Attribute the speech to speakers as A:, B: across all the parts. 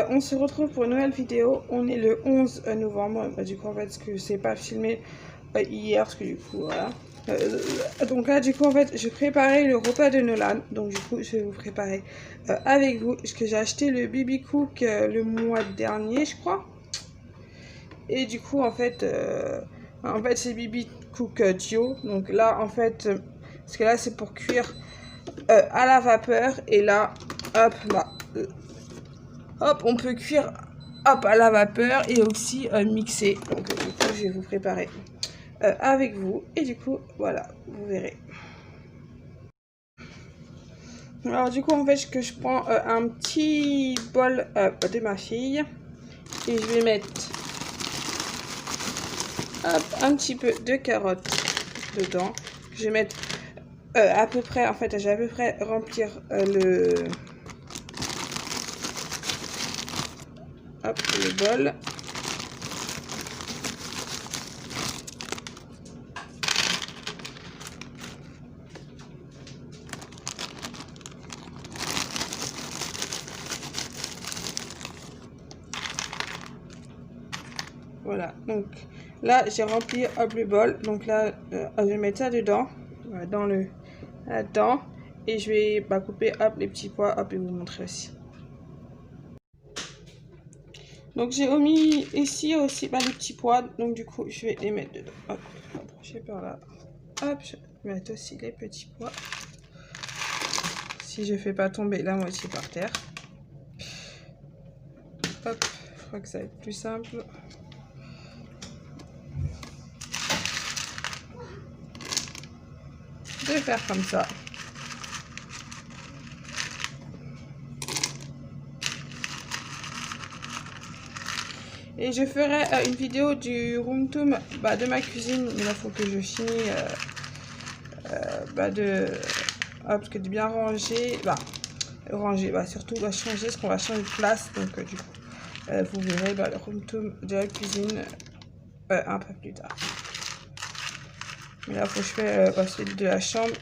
A: On se retrouve pour une nouvelle vidéo. On est le 11 novembre. Du coup, en fait, ce que je sais pas filmer hier, parce que du coup, voilà. Donc là, du coup, en fait, je préparais le repas de Nolan. Donc, du coup, je vais vous préparer avec vous. Parce que j'ai acheté le BB Cook le mois dernier, je crois. Et du coup, en fait c'est BB Cook Duo. Donc là, en fait, parce que là, c'est pour cuire à la vapeur. Et là, hop, là. Hop, on peut cuire hop, à la vapeur et aussi mixer. Donc du coup, je vais vous préparer avec vous. Et du coup, voilà, vous verrez. Alors du coup, en fait, je prends un petit bol de ma fille. Et je vais mettre hop, un petit peu de carottes dedans. Je vais mettre à peu près, en fait, j'ai à peu près remplir le bol. Voilà, donc là j'ai rempli hop, le bol. Donc là, je vais mettre ça dedans, dans le là-dedans. Et je vais couper hop, les petits pois, hop, et vous montrer aussi. Donc j'ai omis ici aussi les petits pois. Donc du coup, je vais les mettre dedans. Hop, approchez par là. Hop, je vais mettre aussi les petits pois. Si je fais pas tomber la moitié par terre. Hop, je crois que ça va être plus simple. De faire comme ça. Et je ferai une vidéo du room tour de ma cuisine. Mais là, il faut que je finisse parce que de bien ranger. Surtout changer, parce qu'on va changer de place. Donc du coup, vous verrez le room tour de la cuisine un peu plus tard. Mais là, il faut que je fasse celui de la chambre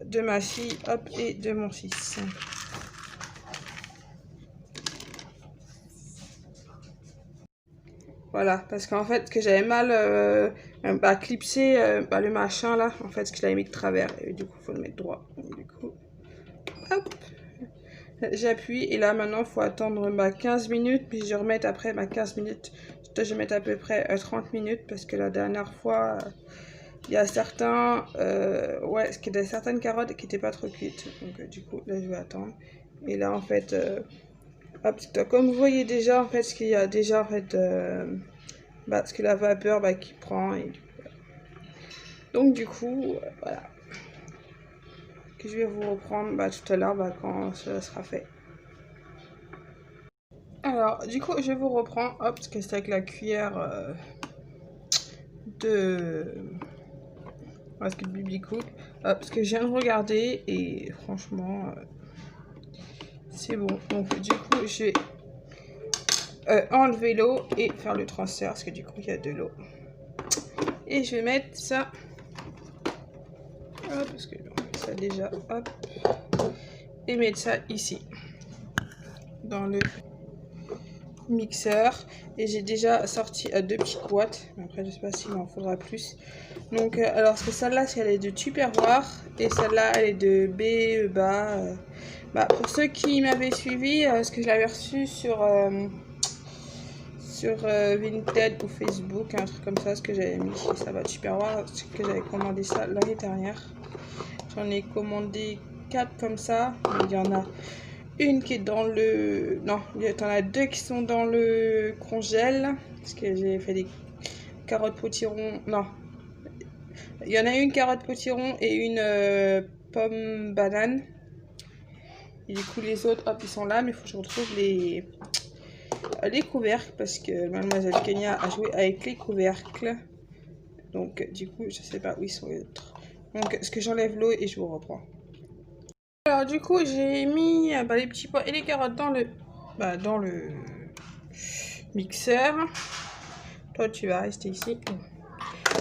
A: de ma fille, hop, et de mon fils. Voilà, parce qu'en fait, que j'avais mal clipsé le machin là, en fait, ce que je l'avais mis de travers, et du coup, il faut le mettre droit. Donc, du coup, hop, j'appuie, et là, maintenant, il faut attendre 15 minutes, puis je remets après 15 minutes. Je vais mettre à peu près 30 minutes, parce que la dernière fois, il y a certaines carottes qui n'étaient pas trop cuites. Donc, du coup, là, je vais attendre. Et là, en fait, comme vous voyez déjà, en fait, ce qu'il y a déjà, en fait, parce que la vapeur qui prend. Et donc, du coup, voilà. Que je vais vous reprendre tout à l'heure quand cela sera fait. Alors, du coup, je vous reprends, hop, parce que c'est avec la cuillère parce que BB Cook, parce que je viens de regarder et franchement, c'est bon. Donc, du coup, je vais enlever l'eau et faire le transfert, parce que du coup, il y a de l'eau. Et je vais mettre ça, hop, parce que ça déjà, hop, et mettre ça ici, dans le mixeur. Et j'ai déjà sorti 2 petites boîtes, après je sais pas s'il m'en faudra plus. Donc alors parce que celle-là elle est de Tupperware et celle-là elle est de BEBA. Pour ceux qui m'avaient suivi, parce que je l'avais reçu sur Vinted ou Facebook, un truc comme ça, ce que j'avais mis, ça va Tupperware, parce que j'avais commandé ça l'année dernière. J'en ai commandé 4 comme ça, il y en a une qui est dans le... Non, il y en a 2 qui sont dans le congèle. Parce que j'ai fait des carottes potiron. Non. Il y en a une carotte potiron et une pomme banane. Et du coup, les autres, hop, ils sont là. Mais il faut que je retrouve les couvercles. Parce que Mademoiselle Kenya a joué avec les couvercles. Donc, du coup, je sais pas où ils sont les autres. Donc, est-ce que j'enlève l'eau et je vous reprends. Alors du coup j'ai mis les petits pois et les carottes dans le mixeur. Toi tu vas rester ici.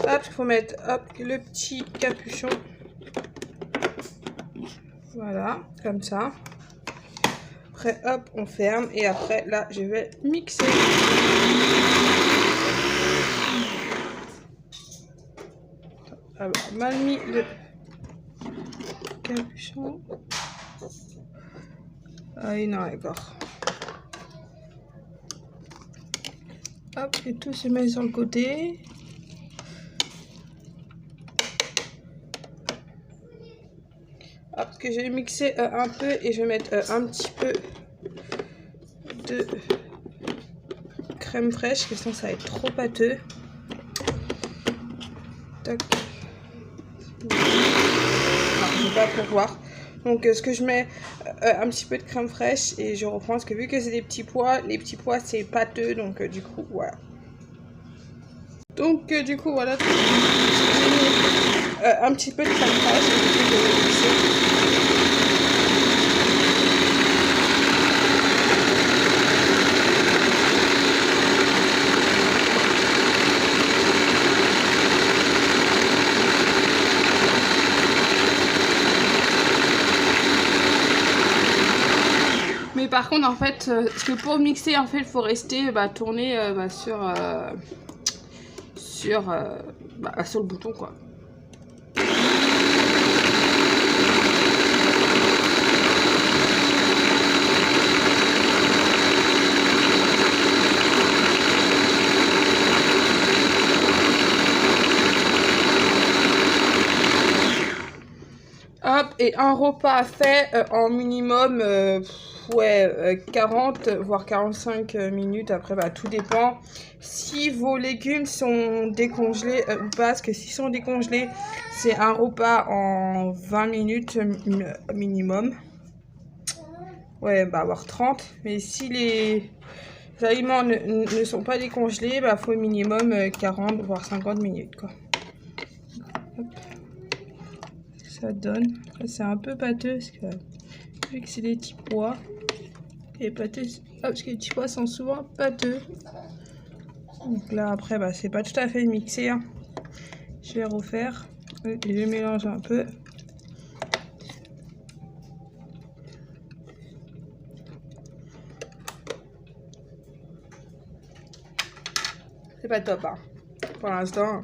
A: Hop, il faut mettre le petit capuchon. Voilà, comme ça. Après, hop, on ferme. Et après, là, je vais mixer. Alors, mal mis le capuchon. Ah oui, non, d'accord. Hop, et tout se met sur le côté. Hop, que je vais mixer un peu et je vais mettre un petit peu de crème fraîche, que sinon ça va être trop pâteux. Tac. Je ne vais pas pouvoir. Donc ce que je mets un petit peu de crème fraîche et je reprends parce que vu que c'est des petits pois, les petits pois c'est pâteux, donc du coup voilà. Donc du coup voilà, un petit peu de crème fraîche et du coup je vais mixer. Mais par contre en fait, parce que pour mixer en fait il faut rester tourner sur le bouton quoi. Hop, et un repas fait en minimum 40 voire 45 minutes. Après tout dépend si vos légumes sont décongelés ou pas, parce que s'ils sont décongelés c'est un repas en 20 minutes minimum, voire 30. Mais si les aliments ne sont pas décongelés, faut minimum 40 voire 50 minutes quoi. Hop. Ça donne, c'est un peu pâteux parce que vu que c'est des petits pois et pâteux, parce que les petits pois sont souvent pâteux. Donc là après c'est pas tout à fait mixé, hein. Je vais refaire et je mélange un peu. C'est pas top hein, pour l'instant.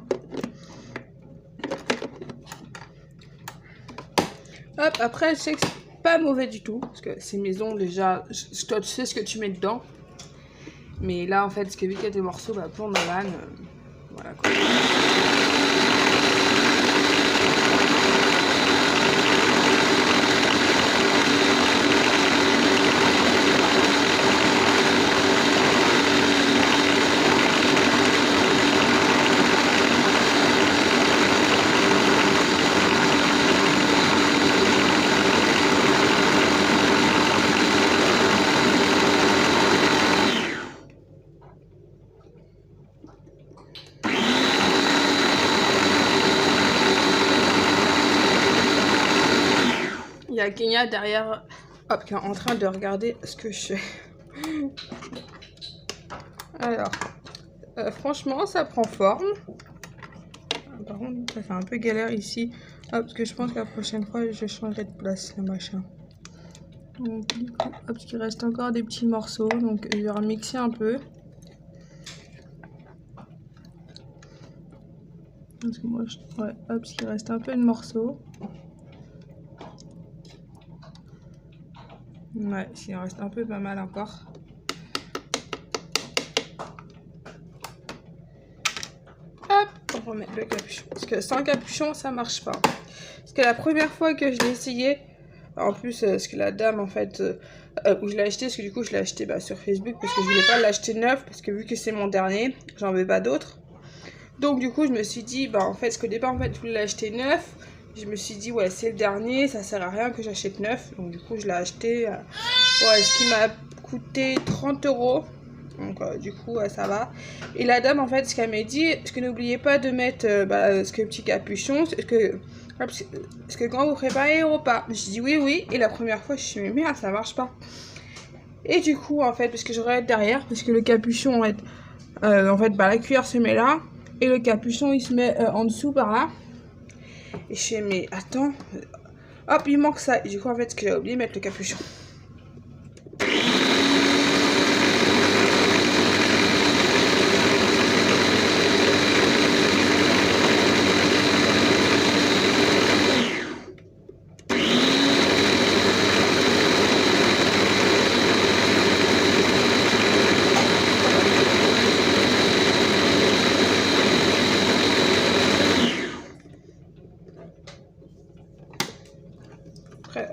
A: Hop, après je sais que c'est pas mauvais du tout, parce que c'est maison déjà, toi tu sais ce que tu mets dedans. Mais là en fait, parce que vu qu'il y a des morceaux pour Nolan, voilà quoi. Il y a Kenya derrière, hop, qui est en train de regarder ce que je fais. Alors, franchement, ça prend forme. Par contre, ça fait un peu galère ici. Hop, parce que je pense que la prochaine fois, je changerai de place, le machin. Donc, du coup, hop, parce qu'il reste encore des petits morceaux. Donc, je vais remixer un peu. Parce que moi, hop, parce qu'il reste un peu de morceaux. Ouais, s'il en reste un peu, pas mal encore. Hop, on va remettre le capuchon. Parce que sans capuchon, ça marche pas. Parce que la première fois que je l'ai essayé, en plus, parce que la dame, en fait, où je l'ai acheté, parce que du coup, je l'ai acheté sur Facebook, parce que je voulais pas l'acheter neuf, parce que vu que c'est mon dernier, j'en veux pas d'autres. Donc, du coup, je me suis dit, en fait, parce qu'au départ, en fait, je voulais l'acheter neuf. Je me suis dit, ouais, c'est le dernier, ça sert à rien que j'achète neuf. Donc, du coup, je l'ai acheté, ce qui m'a coûté 30 €. Donc, du coup, ça va. Et la dame, en fait, ce qu'elle m'a dit, est-ce que n'oubliez pas de mettre ce petit capuchon, parce que quand vous préparez les repas, je dis oui. Et la première fois, je me suis dit, mais merde, ça marche pas. Et du coup, en fait, parce que je regarde derrière, parce que le capuchon, en fait, la cuillère se met là. Et le capuchon, il se met en dessous par là. Et je fais, mais attends. Hop, il manque ça. Et du coup, en fait, ce que j'ai oublié, mettre le capuchon.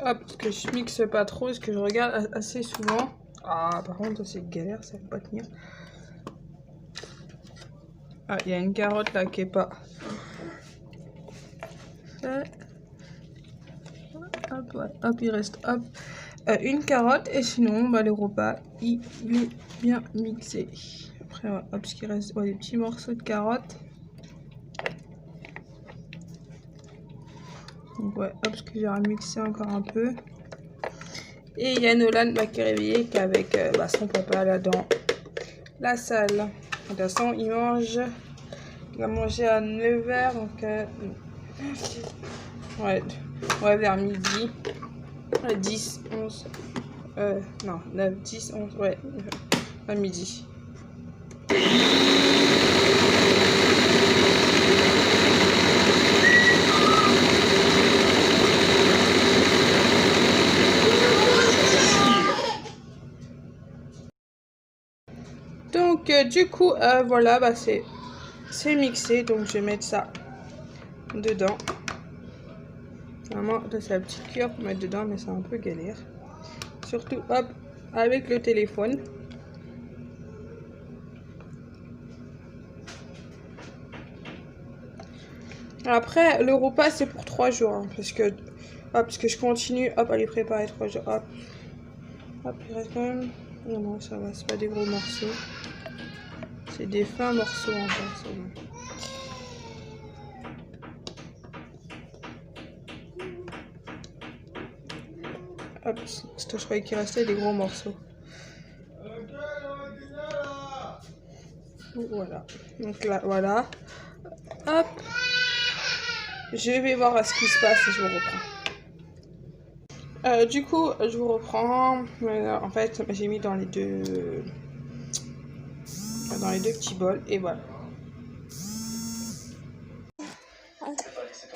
A: Hop, parce que je mixe pas trop, parce que je regarde assez souvent. Ah, par contre, c'est galère, ça va pas tenir. Ah, il y a une carotte là qui est pas. Hop, ouais. Hop, il reste hop une carotte, et sinon, bah, le repas il est bien mixé. Après, ouais, hop, ce qui reste, ouais, des petits morceaux de carottes. Donc, ouais, hop, parce que j'ai remixé encore un peu. Et il y a Nolan qui est réveillé, qui est avec son papa là dans la salle. De toute façon, il a mangé à 9 h, donc ouais, vers midi. 10, 11, non, 9, 10, 11, ouais, à midi. Donc du coup voilà, bah, c'est mixé, donc je vais mettre ça dedans. Vraiment, c'est la petite cuillère pour mettre dedans, mais c'est un peu galère, surtout hop avec le téléphone. Après le repas c'est pour 3 jours, hein, parce que je continue hop à les préparer 3 jours. Hop, il reste quand même, non ça va, c'est pas des gros morceaux, c'est des fins morceaux encore, ça va. Hop, je croyais qu'il restait des gros morceaux. Voilà. Donc là, voilà. Hop. Je vais voir ce qui se passe et je vous reprends. Du coup, je vous reprends. En fait, j'ai mis dans les deux petits bols et voilà.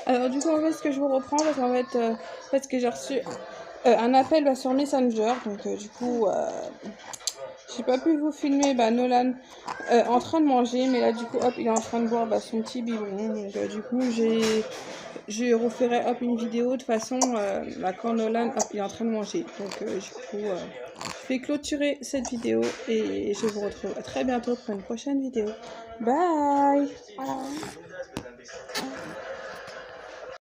A: Alors du coup, en fait, ce que je vous reprends, parce qu'en fait, parce que j'ai reçu un appel sur Messenger, donc du coup, j'ai pas pu vous filmer Nolan en train de manger, mais là du coup, hop, il est en train de boire son petit biberon. Donc du coup, je referai hop une vidéo de façon quand Nolan hop, il est en train de manger. Donc du coup, je vais clôturer cette vidéo et je vous retrouve très bientôt pour une prochaine vidéo. Bye.